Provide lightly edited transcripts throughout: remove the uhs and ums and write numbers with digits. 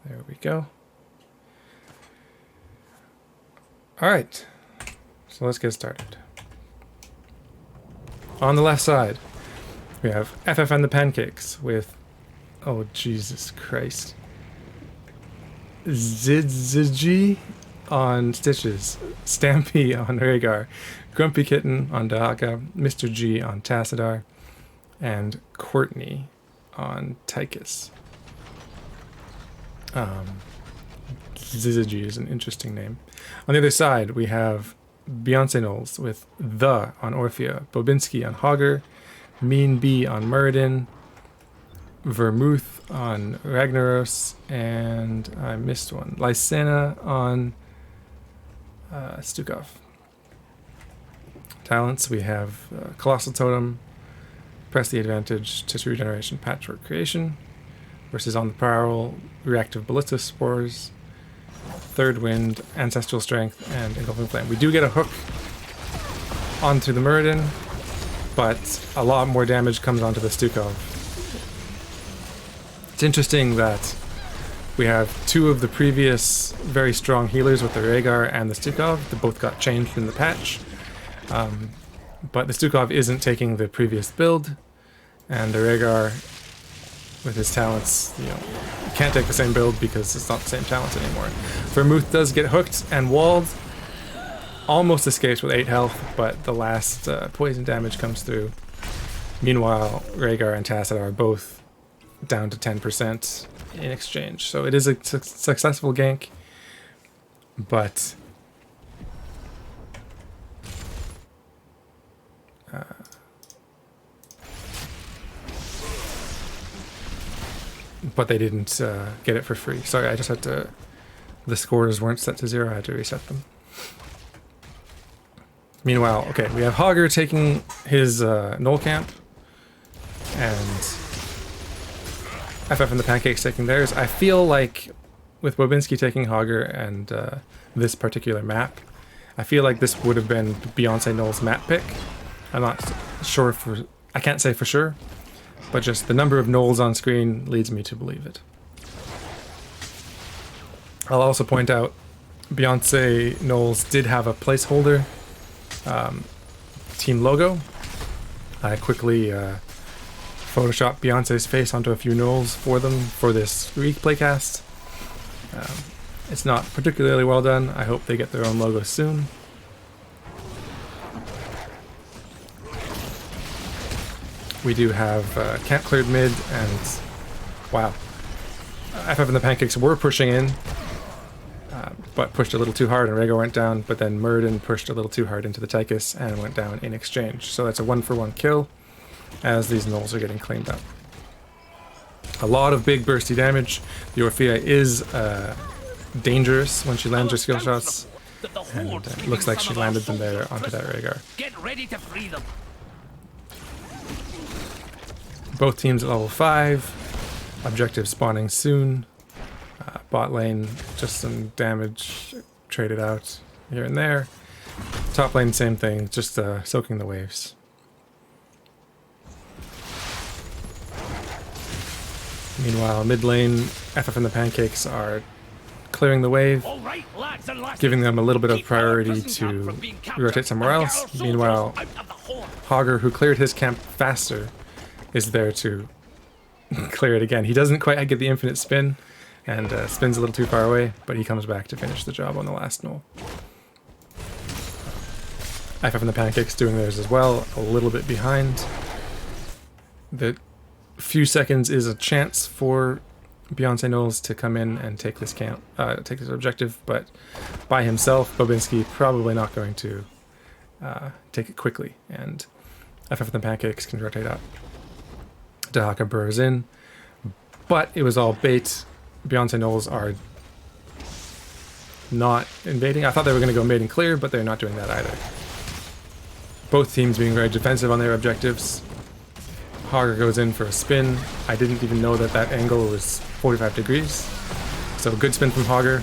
There we go. All right, so let's get started. On the left side, we have FF and the Pancakes with, oh Jesus Christ, Zidzi on Stitches, Stampy on Rhaegar, Grumpy Kitten on Dahaka, Mr. G on Tassadar, and Courtney on Tychus. Zizigi is an interesting name. On the other side, we have Beyonce Gnolls with The on Orphea, Bobinski on Hogger, Mean Bee on Muradin, Vermouth on Ragnaros, and I missed one, Lysena on Stukov. Talents, we have Colossal Totem, Press the Advantage, Tissue Regeneration, Patchwork Creation, versus On the Prowl, Reactive Ballista Spores, Third Wind, Ancestral Strength, and Engulfing Flame. We do get a hook onto the Muradin, but a lot more damage comes onto the Stukov. It's interesting that we have two of the previous very strong healers with the Rhaegar and the Stukov. They both got changed in the patch. But the Stukov isn't taking the previous build, and the Rhaegar, with his talents, you know, can't take the same build because it's not the same talents anymore. Vermouth does get hooked and walled, almost escapes with 8 health, but the last poison damage comes through. Meanwhile, Rhaegar and Tacit are both down to 10% in exchange. So it is a successful gank, but they didn't get it for free. Sorry, I just had to... The scores weren't set to 0, I had to reset them. Meanwhile, okay, we have Hogger taking his Gnoll camp, and FF and the Pancakes taking theirs. I feel like with Bobinski taking Hogger and this particular map, I feel like this would have been Beyonce Gnolls map pick. I'm not sure for... I can't say for sure, but just the number of Gnolls on screen leads me to believe it. I'll also point out Beyonce Gnolls did have a placeholder team logo. I quickly photoshopped Beyonce's face onto a few Gnolls for them for this week playcast. It's not particularly well done. I hope they get their own logo soon. We do have camp cleared mid, and wow, FF and the Pancakes were pushing in, but pushed a little too hard and Rhaegar went down, but then Muradin pushed a little too hard into the Tychus and went down in exchange. So that's a 1-for-1 kill as these Gnolls are getting cleaned up. A lot of big bursty damage. The Orphea is dangerous when she lands her skill shots, and it looks like she landed them there onto that Rhaegar. Get ready to free them. Both teams at level 5. Objective spawning soon. Bot lane, just some damage traded out here and there. Top lane, same thing, just soaking the waves. Meanwhile, mid lane, FF and the Pancakes are clearing the wave, giving them a little bit of priority to rotate somewhere else. Meanwhile, Hogger, who cleared his camp faster, is there to clear it again. He doesn't quite get the infinite spin, and spins a little too far away, but he comes back to finish the job on the last Gnoll. FF and the Pancakes doing theirs as well, a little bit behind. The few seconds is a chance for Beyonce Gnolls to come in and take this camp, take this objective, but by himself, Bobinski probably not going to take it quickly, and FF and the Pancakes can rotate up. Dahaka burrows in, but it was all bait. Beyonce Gnolls are not invading. I thought they were going to go mid and clear, but they're not doing that either. Both teams being very defensive on their objectives. Hogger goes in for a spin. I didn't even know that that angle was 45 degrees. So good spin from Hogger.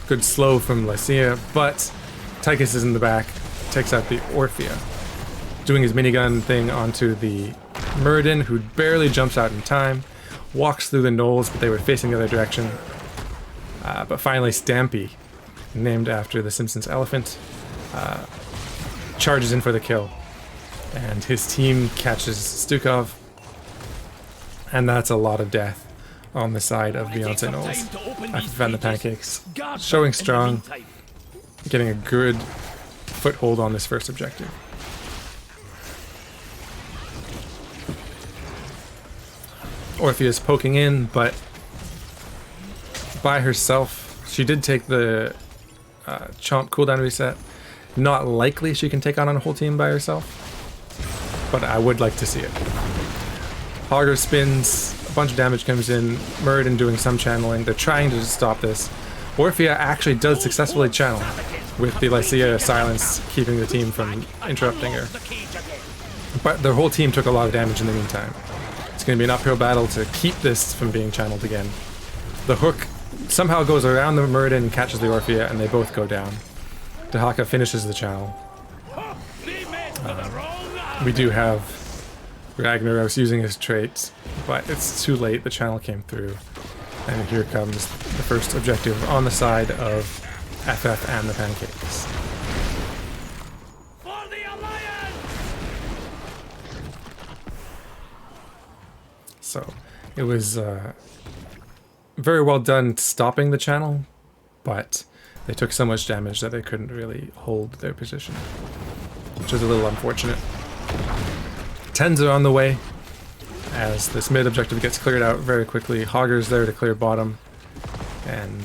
Good slow from Lycia, but Tychus is in the back, takes out the Orphea, doing his minigun thing onto the Muradin, who barely jumps out in time. walks through the Gnolls, but they were facing the other direction. But finally Stampy, named after the Simpsons elephant, charges in for the kill. And his team catches Stukov. And that's a lot of death on the side of Beyonce Gnolls. FF and the Pancakes showing strong, getting a good foothold on this first objective. Orpheus poking in, but by herself. She did take the Chomp cooldown reset. Not likely she can take on a whole team by herself, but I would like to see it. Hogger spins, a bunch of damage comes in, Muradin doing some channeling. They're trying to stop this. Orphea actually does successfully channel, with the Lycia silence keeping the team from interrupting her. But their whole team took a lot of damage in the meantime. It's going to be an uphill battle to keep this from being channeled again. The hook somehow goes around the Muradin and catches the Orphea, and they both go down. Dahaka finishes the channel. We do have Ragnaros using his traits, but it's too late. The channel came through. And here comes the first objective on the side of FF and the Pancakes. For the Alliance! So it was very well done stopping the channel, but they took so much damage that they couldn't really hold their position, which is a little unfortunate. Tens are on the way as this mid objective gets cleared out very quickly. Hogger's there to clear bottom, and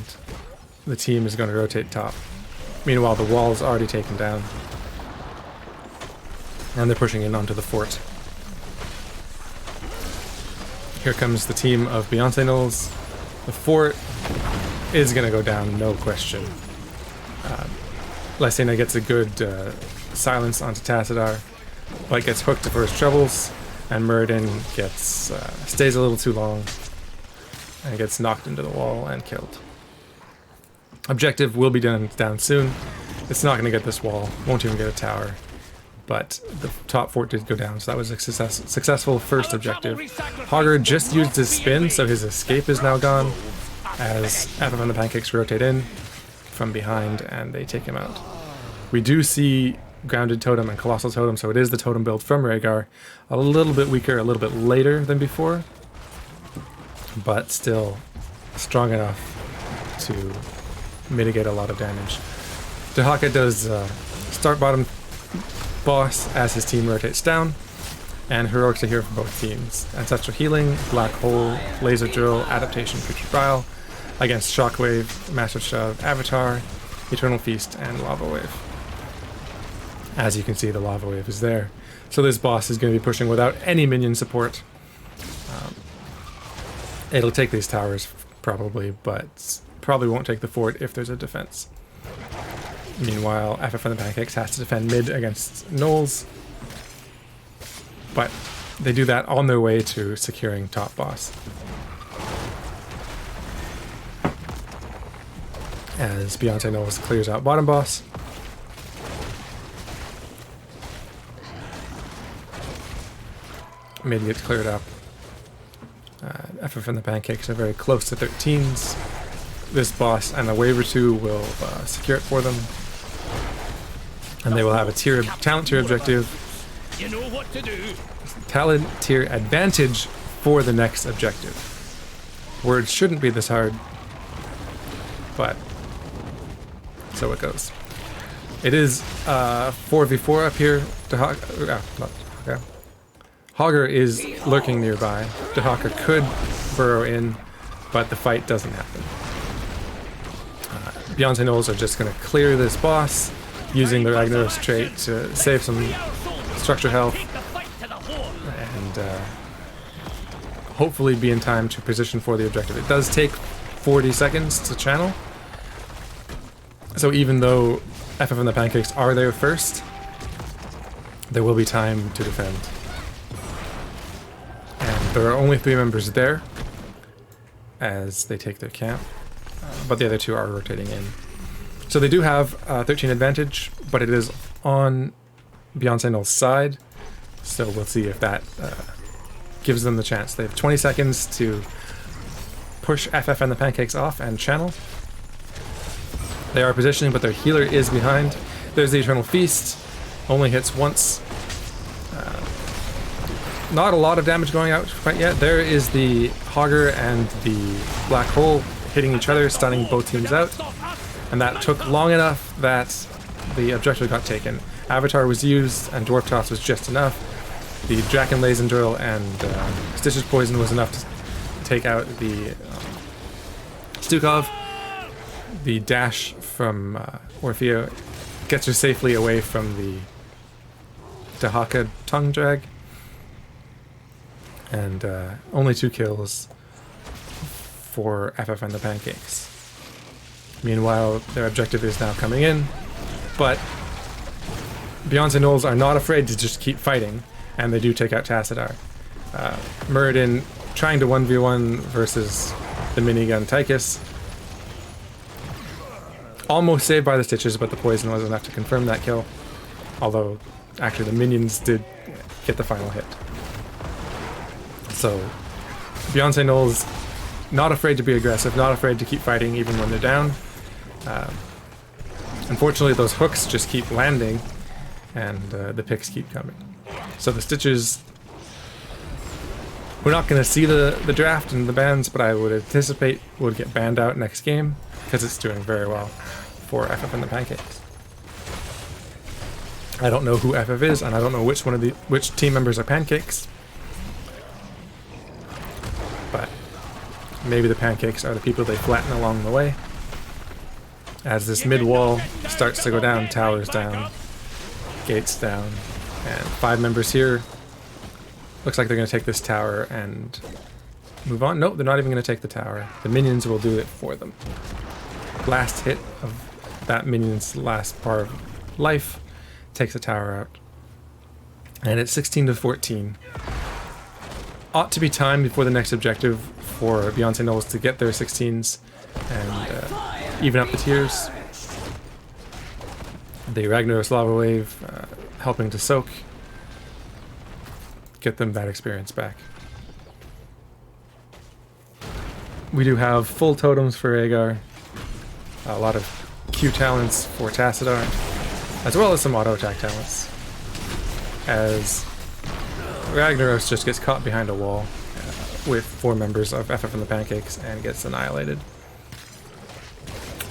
the team is going to rotate top. Meanwhile, the wall's already taken down, and they're pushing in onto the fort. Here comes the team of Beyonce Gnolls. The fort is going to go down, no question. Lysina gets a good silence onto Tassadar, but gets hooked for his troubles, and Muradin gets stays a little too long and gets knocked into the wall and killed. Objective will be down soon. It's not going to get this wall, won't even get a tower, but the top fort did go down, so that was a successful first objective. Hogger just used his spin, so his escape is now gone, as FF and the Pancakes rotate in from behind and they take him out. We do see Grounded Totem and Colossal Totem, so it is the totem build from Rhaegar. A little bit weaker, a little bit later than before, but still strong enough to mitigate a lot of damage. Dahaka does start bottom boss as his team rotates down, and heroics are here for both teams. Ancestral Healing, Black Hole, Laser Drill, Adaptation, Future Bile, against Shockwave, Massive Shove, Avatar, Eternal Feast, and Lava Wave. As you can see, the Lava Wave is there. So this boss is going to be pushing without any minion support. It'll take these towers, probably, but probably won't take the fort if there's a defense. Meanwhile, FF and the Pancakes has to defend mid against Gnolls, but they do that on their way to securing top boss. As Beyonce Gnolls clears out bottom boss. Mid gets cleared up. FF and the Pancakes are very close to 13s. This boss and a wave or two will secure it for them. And they will have a talent tier objective. You know what to do. Talent tier advantage for the next objective. Words shouldn't be this hard, but so it goes. It is 4v4 up here. Hogger is lurking nearby. Dahaka could burrow in, but the fight doesn't happen. Beyonce Gnolls are just going to clear this boss using the Ragnaros trait to save some structure health and hopefully be in time to position for the objective. It does take 40 seconds to channel, so even though FF and the Pancakes are there first, there will be time to defend. And there are only 3 members there as they take their camp, but the other 2 are rotating in. So they do have 13 advantage, but it is on Beyonce Gnolls' side, so we'll see if that gives them the chance. They have 20 seconds to push FF and the Pancakes off and channel. They are positioning, but their healer is behind. There's the Eternal Feast. Only hits once. Not a lot of damage going out quite yet. There is the Hogger and the Black Hole hitting each other, stunning both teams out. And that took long enough that the objective got taken. Avatar was used, and Dwarf Toss was just enough. The Draken Lazen Drill and Stitcher's Poison was enough to take out the Stukov. The dash from Orphea gets her safely away from the Dahaka tongue drag. And only 2 kills for FF and the Pancakes. Meanwhile, their objective is now coming in, but Beyonce Gnolls are not afraid to just keep fighting, and they do take out Tassadar. Muradin trying to 1v1 versus the minigun Tychus. Almost saved by the Stitches, but the poison was enough to confirm that kill. Although, actually the minions did get the final hit. So, Beyonce Gnolls, not afraid to be aggressive, not afraid to keep fighting even when they're down. Unfortunately, those hooks just keep landing, and the picks keep coming. So the Stitches, we're not going to see the draft and the bans, but I would anticipate would get banned out next game, because it's doing very well for FF and the Pancakes. I don't know who FF is, and I don't know which team members are Pancakes. But maybe the Pancakes are the people they flatten along the way. As this mid wall starts to go down, towers down, gates down, and 5 members here. Looks like they're going to take this tower and move on. Nope, they're not even going to take the tower. The minions will do it for them. Last hit of that minion's last part of life takes the tower out. And it's 16 to 14. Ought to be time before the next objective for Beyonce Gnolls to get their 16s and even up the tiers. The Ragnaros Lava Wave helping to soak, get them that experience back. We do have full totems for Agar, a lot of Q talents for Tassadar, as well as some auto attack talents, as Ragnaros just gets caught behind a wall with 4 members of FF and the Pancakes and gets annihilated.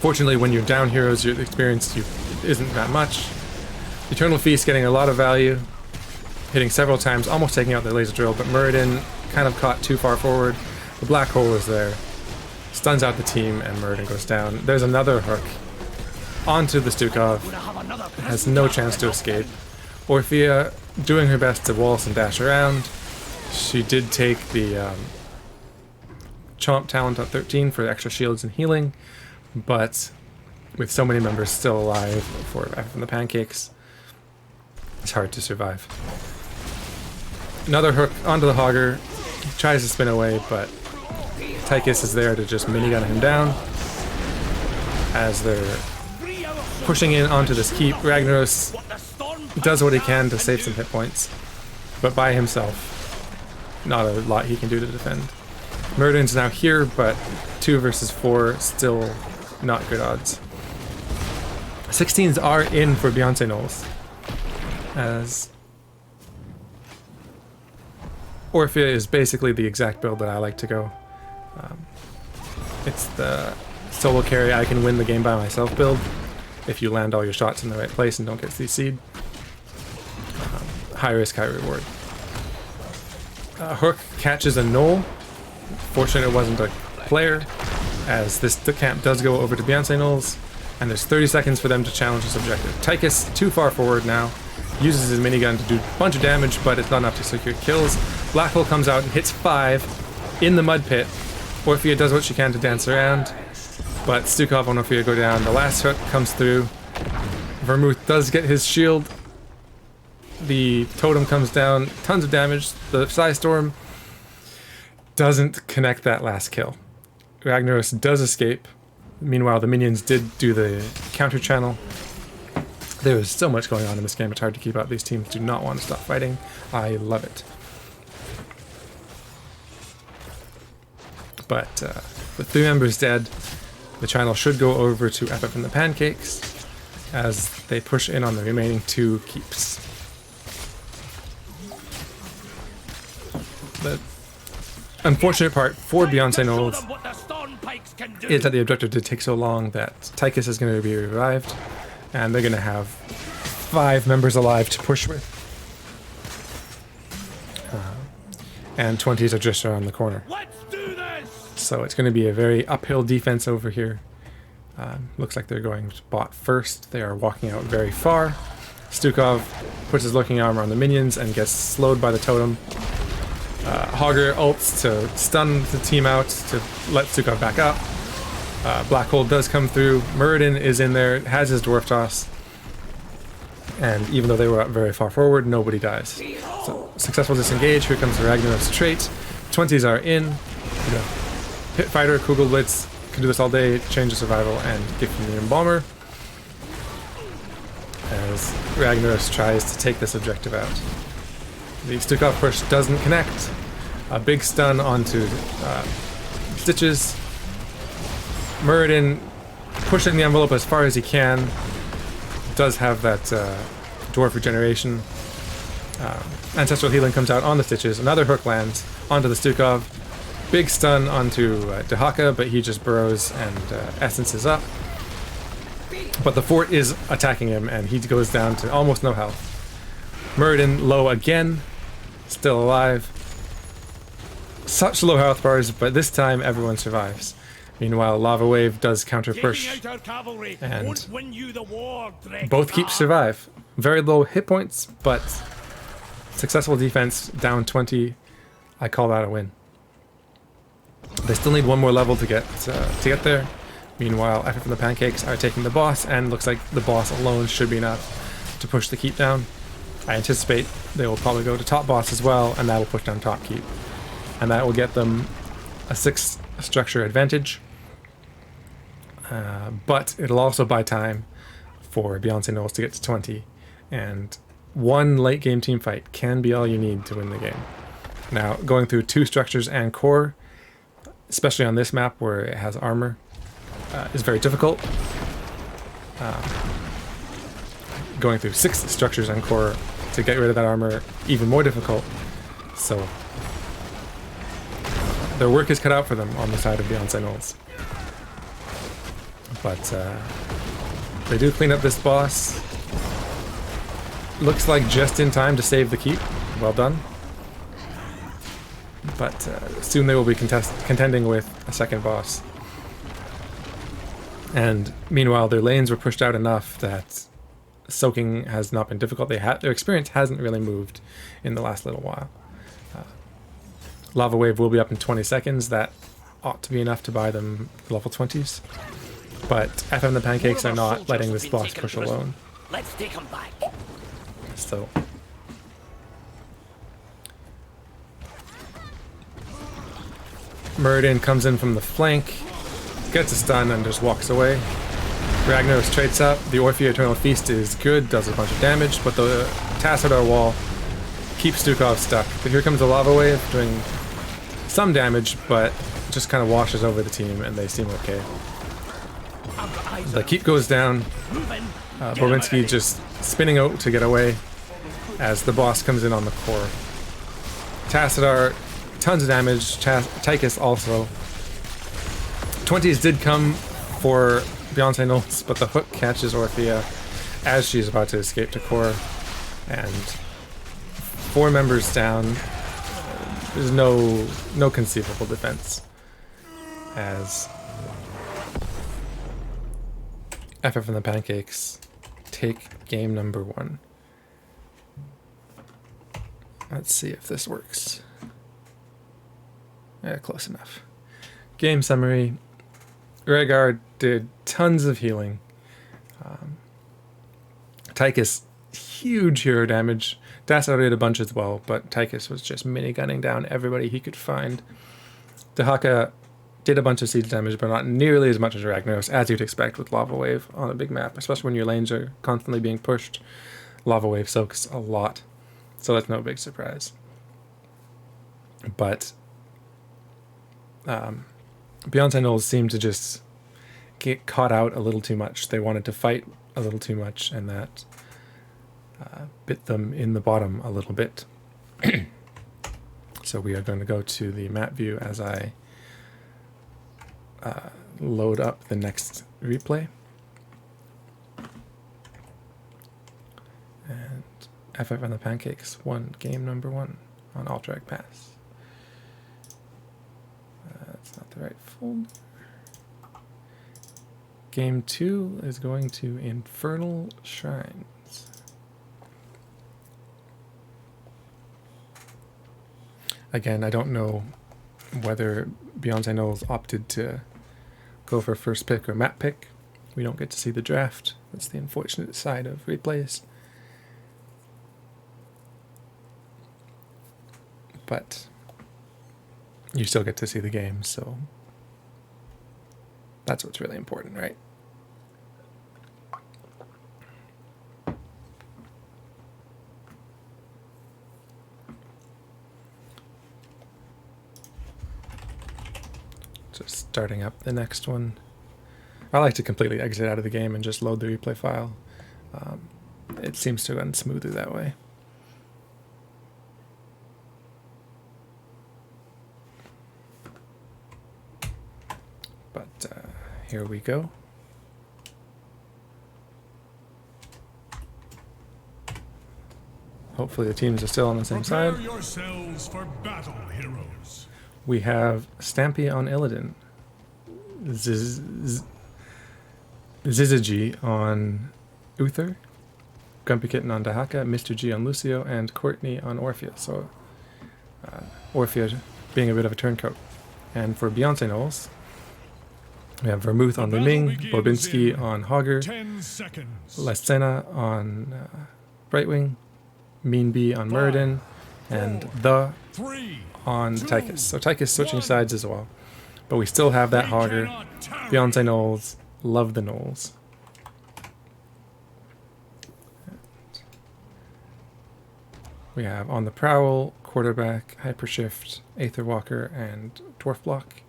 Fortunately, when you're down heroes, your experience isn't that much. Eternal Feast getting a lot of value, hitting several times, almost taking out the laser drill, but Muradin kind of caught too far forward. The Black Hole is there, stuns out the team, and Muradin goes down. There's another hook onto the Stukov, has no chance to escape. Orphea doing her best to waltz and dash around. She did take the Chomp talent at 13 for extra shields and healing, but with so many members still alive for FF and the Pancakes, it's hard to survive. Another hook onto the Hogger. He tries to spin away, but Tychus is there to just minigun him down as they're pushing in onto this keep. Ragnaros does what he can to save some hit points, but by himself, not a lot he can do to defend. Muradin's now here, but 2 versus 4, still not good odds. 16s are in for Beyonce Gnolls, as Orphea is basically the exact build that I like to go. It's the solo carry, I can win the game by myself build if you land all your shots in the right place and don't get CC'd. High risk, high reward. Hook catches a Gnoll. Fortunately, it wasn't a player, as the camp does go over to Beyonce Gnolls, and there's 30 seconds for them to challenge this objective. Tychus, too far forward now, uses his minigun to do a bunch of damage, but it's not enough to secure kills. Black Hole comes out and hits 5 in the mud pit. Orphea does what she can to dance around, but Stukov and Orphea go down. The last hook comes through. Vermouth does get his shield. The totem comes down, tons of damage. The Psy Storm doesn't connect that last kill. Ragnaros does escape. Meanwhile, the minions did do the counter channel. There is so much going on in this game, it's hard to keep up. These teams do not want to stop fighting. I love it. But With 3 members dead, the channel should go over to FF and the Pancakes as they push in on the remaining 2 keeps. The unfortunate part for Beyonce Gnolls is that the objective did take so long that Tychus is going to be revived, and they're going to have 5 members alive to push with. And 20s are just around the corner. Let's do this! So it's going to be a very uphill defense over here. Looks like they're going bot first. They are walking out very far. Stukov puts his looking armor on the minions and gets slowed by the totem. Hogger ults to stun the team out to let Stukov back up. Black Hole does come through. Muradin is in there, has his dwarf toss. And even though they were up very far forward, nobody dies. So, successful disengage. Here comes the Ragnarok's trait. 20s are in. You know, Pit Fighter, Kugelblitz, can do this all day, change the survival, and give him the Embalmer. As Ragnaros tries to take this objective out. The Stukov push doesn't connect. A big stun onto Stitches. Muradin pushing the envelope as far as he can. Does have that dwarf regeneration. Ancestral Healing comes out on the Stitches. Another hook lands onto the Stukov. Big stun onto Dehaka, but he just burrows and Essence is up. But the fort is attacking him, and he goes down to almost no health. Muradin low again, still alive. Such low health bars, but this time everyone survives. Meanwhile, Lava Wave does counter push, and both keeps survive. Very low hit points, but successful defense, down 20. I call that a win. They still need one more level to get there. Meanwhile, FF and the Pancakes are taking the boss, and looks like the boss alone should be enough to push the keep down. I anticipate they will probably go to top boss as well, and that will push down top keep. And that will get them a 6 structure advantage. But it'll also buy time for Beyonce Gnolls to get to 20, and one late game team fight can be all you need to win the game. Now, going through 2 structures and core, especially on this map where it has armor, is very difficult. Going through 6 structures and core to get rid of that armor, even more difficult. So their work is cut out for them on the side of Beyonce Gnolls. But they do clean up this boss. Looks like just in time to save the keep. Well done. But soon they will be contending with a second boss. And meanwhile, their lanes were pushed out enough that soaking has not been difficult. Their experience hasn't really moved in the last little while. Lava Wave will be up in 20 seconds. That ought to be enough to buy them level 20s. But FM and the Pancakes are not letting this boss push alone. Let's take him back. So Muradin comes in from the flank, gets a stun, and just walks away. Ragnaros traits up. The Orphea Eternal Feast is good, does a bunch of damage, but the Tassadar Wall keeps Stukov stuck. But here comes the Lava Wave, doing some damage, but just kind of washes over the team, and they seem okay. The keep goes down. Borinski just spinning out to get away as the boss comes in on the core. Tassadar, tons of damage. Tychus also. 20s did come for Beyonce Gnolls, but the hook catches Orphea as she's about to escape to core. And 4 members down. There's no conceivable defense. As FF and the Pancakes take game number 1. Let's see if this works. Yeah, close enough. Game summary. Rhaegar did tons of healing. Tychus, huge hero damage. Dassault did a bunch as well, but Tychus was just minigunning down everybody he could find. Dehaka did a bunch of siege damage, but not nearly as much as Ragnaros, as you'd expect with Lava Wave on a big map, especially when your lanes are constantly being pushed. Lava Wave soaks a lot, so that's no big surprise. But Beyonce Gnolls seem to just get caught out a little too much. They wanted to fight a little too much, and that bit them in the bottom a little bit. So we are going to go to the map view as I load up the next replay. And FF and the Pancakes won game number 1 on All Track Pass. That's not the right folder. Game 2 is going to Infernal Shrines. Again, I don't know whether Beyonce Gnolls opted to go for first pick or map pick. We don't get to see the draft. That's the unfortunate side of replays. But you still get to see the game, so that's what's really important, right? Just starting up the next one. I like to completely exit out of the game and just load the replay file. It seems to run smoother that way. But here we go. Hopefully the teams are still on the same side. Prepare yourselves for battle, heroes. We have Stampy on Illidan, Zizaji on Uther, Grumpy Kitten on Dahaka, Mr. G on Lucio, and Courtney on Orphea. So Orphea being a bit of a turncoat. And for Beyonce Gnolls, we have Vermouth on Liming, Bobinski on Hogger, 10 seconds. Lesena on Brightwing, Mean Bee on Muradin, and The 3. on Tychus. So Tychus switching sides as well. But we still have that Hogger. Beyonce Gnolls, love the Gnolls. We have on the Prowl, Quarterback, Hypershift, Aether Walker, and Dwarf Block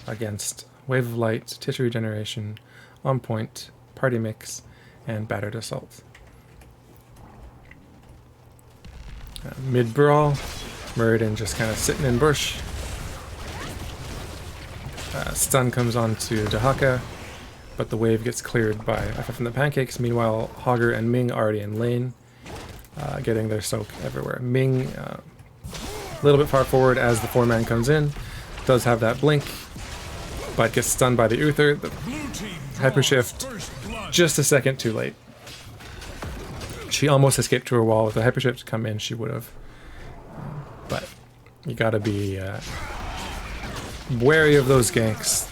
against Wave of Light, Tissue Regeneration, On Point, Party Mix, and Battered Assault. Mid-brawl, Muradin just kind of sitting in bush. Stun comes on to Dahaka, but the wave gets cleared by FF and the Pancakes. Meanwhile, Hogger and Ming already in lane, getting their soak everywhere. Ming, a little bit far forward as the 4-man comes in, does have that blink, but gets stunned by the Uther. The Hypershift just a second too late. She almost escaped to her wall. With the Hypershift to come in, she would have. But you gotta be wary of those ganks.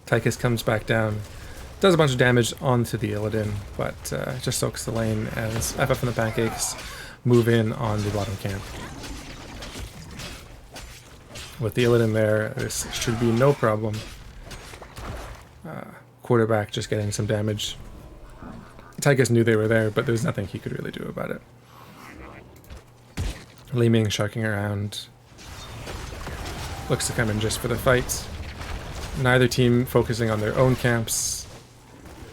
Tychus comes back down, does a bunch of damage onto the Illidan, but just soaks the lane as FF and the Pancakes move in on the bottom camp. With the Illidan there, this should be no problem. Quarterback just getting some damage. Tychus knew they were there, but there's nothing he could really do about it. Li Ming sharking around. Looks to come in just for the fight. Neither team focusing on their own camps,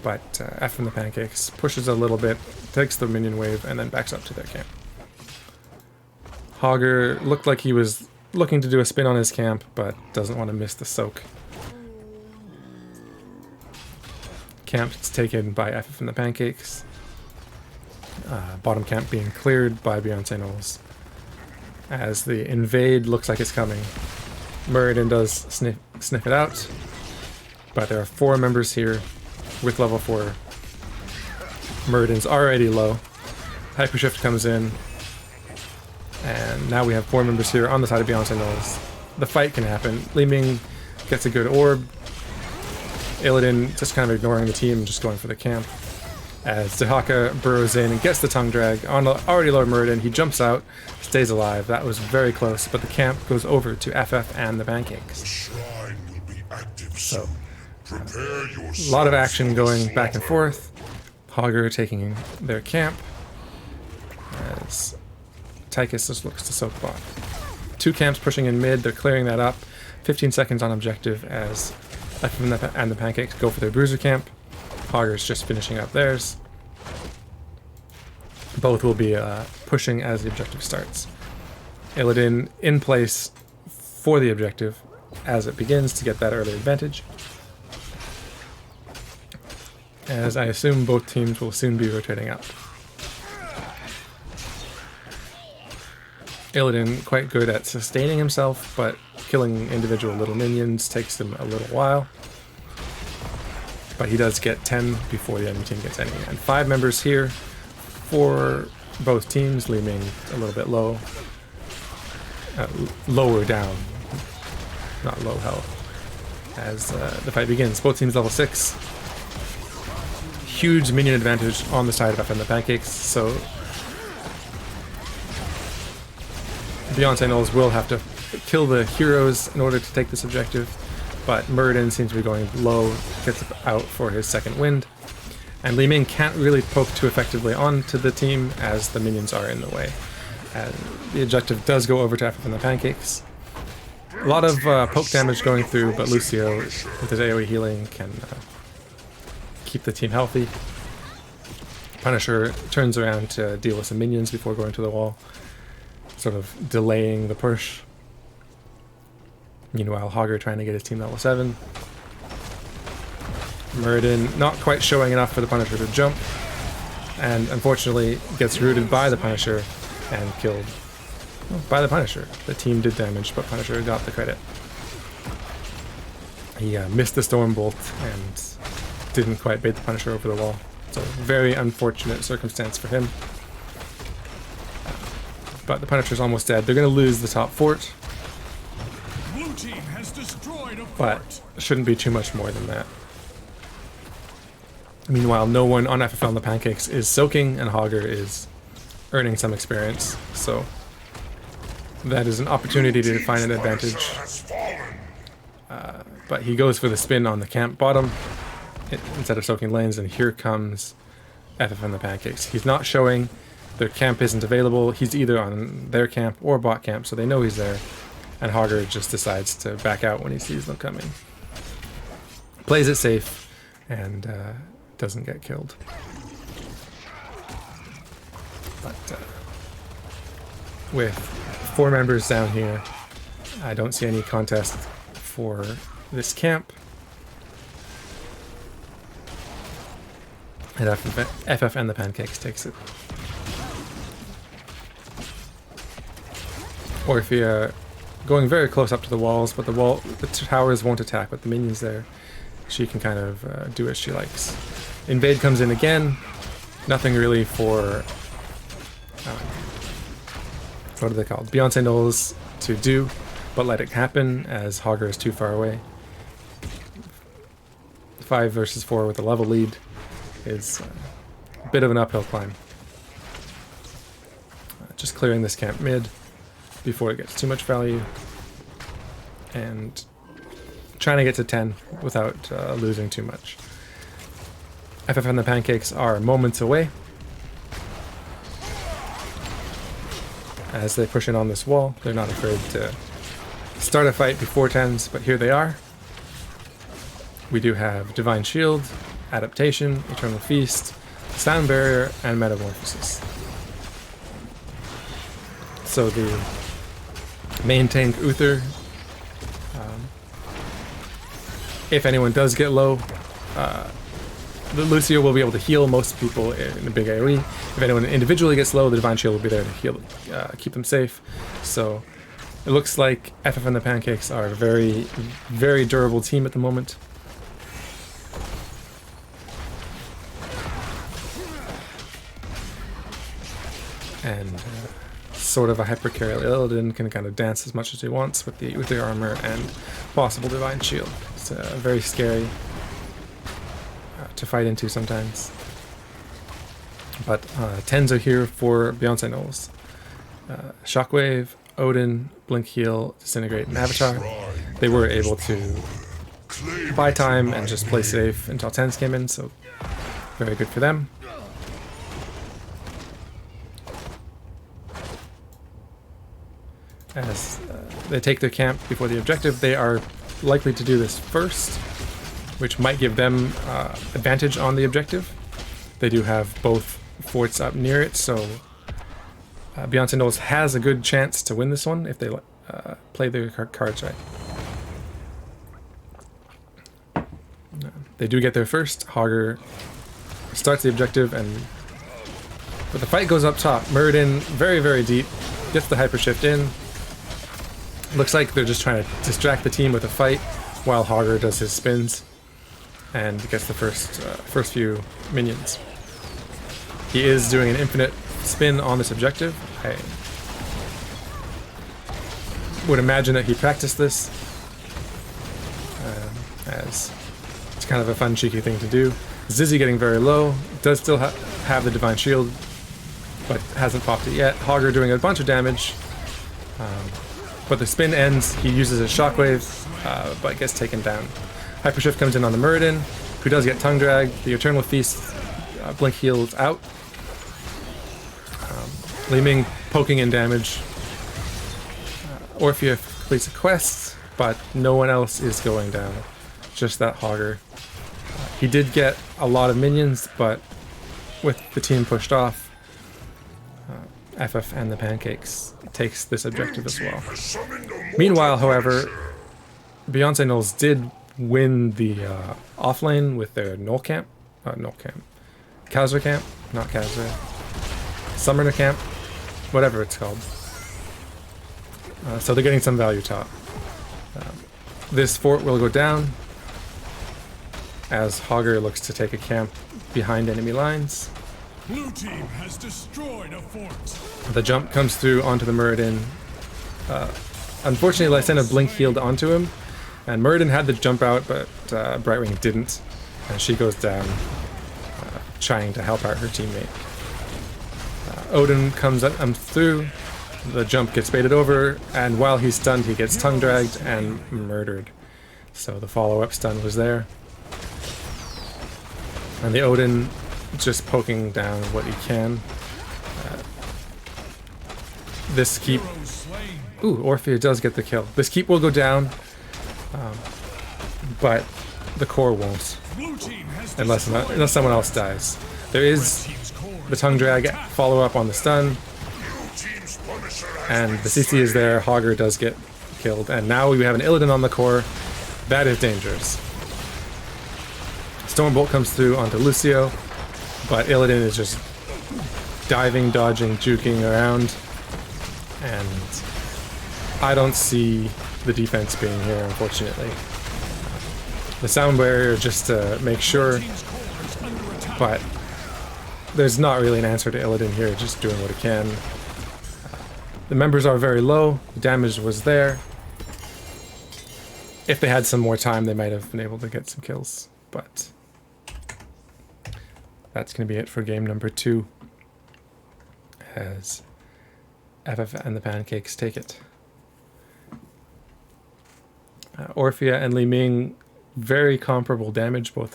but F and the Pancakes pushes a little bit, takes the minion wave, and then backs up to their camp. Hogger looked like he was looking to do a spin on his camp, but doesn't want to miss the soak. Camp's taken by FF and the Pancakes. Bottom camp being cleared by Beyonce Gnolls. As the invade looks like it's coming. Muradin does sniff it out, but there are 4 members here with level 4. Muradin's already low. Hypershift comes in, and now we have 4 members here on the side of Beyonce Gnolls. The fight can happen. Li Ming gets a good orb. Illidan just kind of ignoring the team and just going for the camp. As Dahaka burrows in and gets the tongue drag on the already low Muradin, he jumps out, stays alive. That was very close, but the camp goes over to FF and the Pancakes. The shrine will be active So, a a lot of action going back and forth. Hogger taking their camp as Tychus just looks to soak bot. 2 camps pushing in mid. They're clearing that up. 15 seconds on objective as FF and the Pancakes go for their bruiser camp. Hogger's just finishing up theirs. Both will be pushing as the objective starts. Illidan in place for the objective as it begins to get that early advantage. As I assume both teams will soon be rotating up. Illidan quite good at sustaining himself, but killing individual little minions takes him a little while. But he does get 10 before the enemy team gets any. And 5 members here for both teams, leaving a little bit low. Lower down, not low health. As the fight begins, both teams level 6. Huge minion advantage on the side of FF and the Pancakes, so Beyonce Gnolls will have to kill the heroes in order to take this objective, but Muradin seems to be going low, gets out for his second wind, and Li Ming can't really poke too effectively onto the team as the minions are in the way. And the objective does go over to FF and the Pancakes. A lot of poke damage going through, but Lucio, with his AoE healing, can keep the team healthy. Punisher turns around to deal with some minions before going to the wall, sort of delaying the push. Meanwhile, Hogger trying to get his team level 7. Muradin not quite showing enough for the Punisher to jump, and unfortunately gets rooted by the Punisher and killed by the Punisher. The team did damage, but Punisher got the credit. He missed the Stormbolt and didn't quite bait the Punisher over the wall. So very unfortunate circumstance for him. But the Punisher's almost dead. They're going to lose the top fort, Blue team has destroyed a but fort. shouldn't be too much more than that. Meanwhile, no one on FFL and the Pancakes is soaking, and Hogger is earning some experience. So that is an opportunity to find an advantage. But he goes for the spin on the camp bottom instead of soaking lanes, and here comes FF and the Pancakes. He's not showing. Their camp isn't available. He's either on their camp or bot camp, so they know he's there. And Hogger just decides to back out when he sees them coming. Plays it safe and doesn't get killed. But with 4 members down here, I don't see any contest for this camp. And FF and the Pancakes takes it. Or if you're going very close up to the walls, but the towers won't attack, but the minions there, she can kind of do as she likes. Invade comes in again. Nothing really for what are they called? Beyonce Gnolls to do, but let it happen as Hogger is too far away. 5 versus 4 with a level lead is a bit of an uphill climb. Just clearing this camp mid before it gets too much value, and trying to get to 10 without losing too much. FF and the Pancakes are moments away as they push in on this wall. They're not afraid to start a fight before 10s, but here they are. We do have Divine Shield, Adaptation, Eternal Feast, Sound Barrier, and Metamorphosis. So the main tank Uther, if anyone does get low, the Lucio will be able to heal most people in a big AoE. If anyone individually gets low, the Divine Shield will be there to heal, keep them safe. So it looks like FF and the Pancakes are a very, very durable team at the moment. And sort of a hypercarrier Illidan can kind of dance as much as he wants with the armor and possible Divine Shield. It's very scary to fight into sometimes. But 10s are here for Beyonce Gnolls. Shockwave, Odin, Blink Heal, Disintegrate, and Avatar. They were able to buy time and just play safe until 10s came in, so very good for them. As they take their camp before the objective. They are likely to do this first, which might give them advantage on the objective. They do have both forts up near it, so Beyonce Gnolls has a good chance to win this one if they play their cards right. They do get there first. Hogger starts the objective, but the fight goes up top. Muradin, very, very deep, gets the hyper shift in. Looks like they're just trying to distract the team with a fight while Hogger does his spins and gets the first few minions. He is doing an infinite spin on this objective. I would imagine that he practiced this as it's kind of a fun, cheeky thing to do. Zizzy getting very low, does still have the Divine Shield, but hasn't popped it yet. Hogger doing a bunch of damage, but the spin ends. He uses a shockwave, but gets taken down. Hypershift comes in on the Muradin, who does get tongue drag. The Eternal Feast blink heals out. Li Ming poking in damage. Orphea completes a quest, but no one else is going down. Just that Hogger. He did get a lot of minions, but with the team pushed off, FF and the Pancakes takes this objective as well. Meanwhile, however, Beyonce Gnolls did win the offlane with their Kazra camp, not Kazra, Summoner camp, whatever it's called. So they're getting some value top. This fort will go down as Hogger looks to take a camp behind enemy lines. Blue team has destroyed a fort. The jump comes through onto the Muradin. Unfortunately, Lysena blink healed onto him, and Muradin had the jump out, but Brightwing didn't, and she goes down, trying to help out her teammate. Odin comes through, the jump gets baited over, and while he's stunned, he gets tongue dragged and murdered. So the follow-up stun was there. And the Odin just poking down what he can. This keep... Ooh, Orphea does get the kill. This keep will go down, but the core won't, unless someone else dies. There is the tongue drag follow-up on the stun, and the CC is there. Hogger does get killed, and now we have an Illidan on the core. That is dangerous. Stormbolt comes through onto Lucio, but Illidan is just diving, dodging, juking around, and I don't see the defense being here, unfortunately. The sound barrier just to make sure, but there's not really an answer to Illidan here, just doing what it can. The members are very low, the damage was there. If they had some more time, they might have been able to get some kills, but that's going to be it for game number 2, as FF and the Pancakes take it. Orphea and Li Ming, very comparable damage, both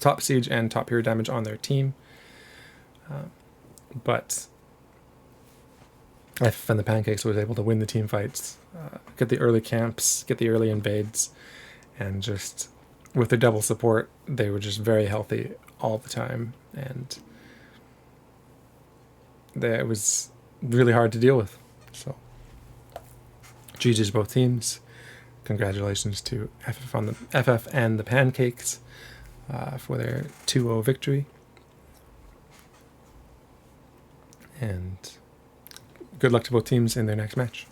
top siege and top hero damage on their team, but FF and the Pancakes was able to win the team fights, get the early camps, get the early invades, and just with the double support, they were just very healthy all the time, and it was really hard to deal with. So GG's both teams. Congratulations to FF and the Pancakes for their 2-0 victory, and good luck to both teams in their next match.